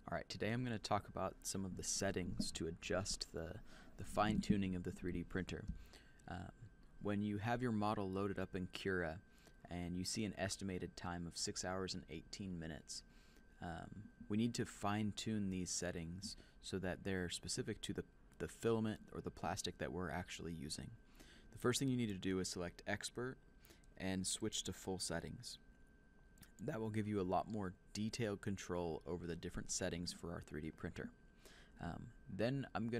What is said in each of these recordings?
Alright, today I'm going to talk about some of the settings to adjust the fine-tuning of the 3D printer. Um, when you have your model loaded up in Cura and you see an estimated time of 6 hours and 18 minutes, we need to fine-tune these settings so that they're specific to the filament or the plastic that we're actually using. The first thing you need to do is select Expert and switch to full settings. That will give you a lot more detailed control over the different settings for our 3D printer. Then you're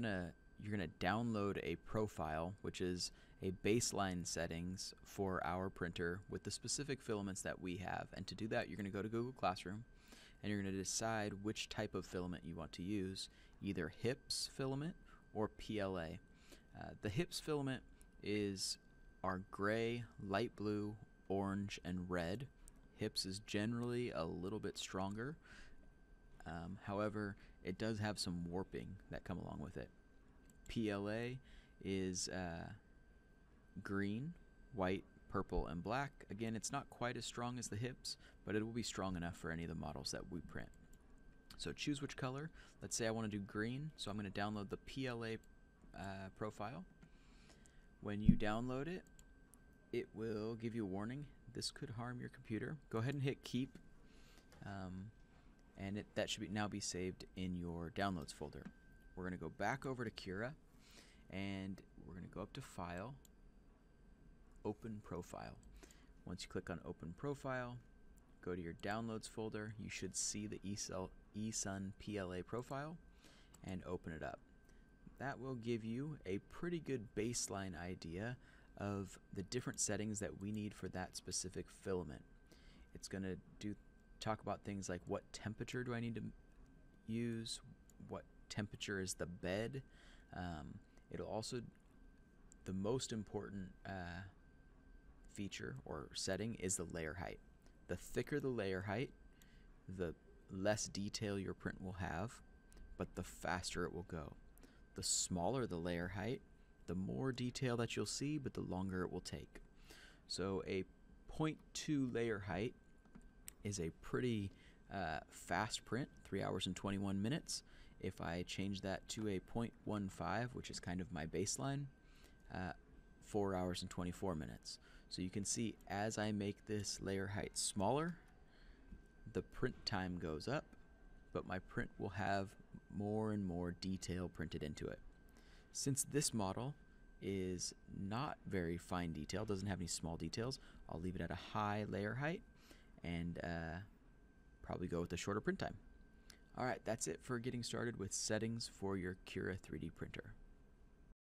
gonna download a profile, which is a baseline settings for our printer with the specific filaments that we have. And to do that, you're gonna go to Google Classroom and you're gonna decide which type of filament you want to use, either HIPS filament or PLA. The HIPS filament is our gray, light blue, orange, and red. HIPS is generally a little bit stronger. However, it does have some warping that come along with it. PLA is green, white, purple, and black. Again, it's not quite as strong as the HIPS, but it will be strong enough for any of the models that we print. So choose which color. Let's say I want to do green, so I'm going to download the PLA profile. When you download it, it will give you a warning. This could harm your computer. Go ahead and hit keep, and that should now be saved in your downloads folder. We're going to go back over to Cura, and we're going to go up to File, Open Profile. Once you click on Open Profile, go to your downloads folder. You should see the eSun PLA profile and open it up. That will give you a pretty good baseline idea of the different settings that we need for that specific filament. It's going to talk about things like what temperature do I need to use, what temperature is the bed. It'll also, the most important feature or setting is the layer height. The thicker the layer height, the less detail your print will have, but the faster it will go. The smaller the layer height, the more detail that you'll see, but the longer it will take. So a 0.2 layer height is a pretty fast print, 3 hours and 21 minutes. If I change that to a 0.15, which is kind of my baseline, 4 hours and 24 minutes. So you can see as I make this layer height smaller, the print time goes up, but my print will have more and more detail printed into it. Since this model is not very fine detail, doesn't have any small details, I'll leave it at a high layer height and probably go with a shorter print time. Alright, that's it for getting started with settings for your Cura 3D printer.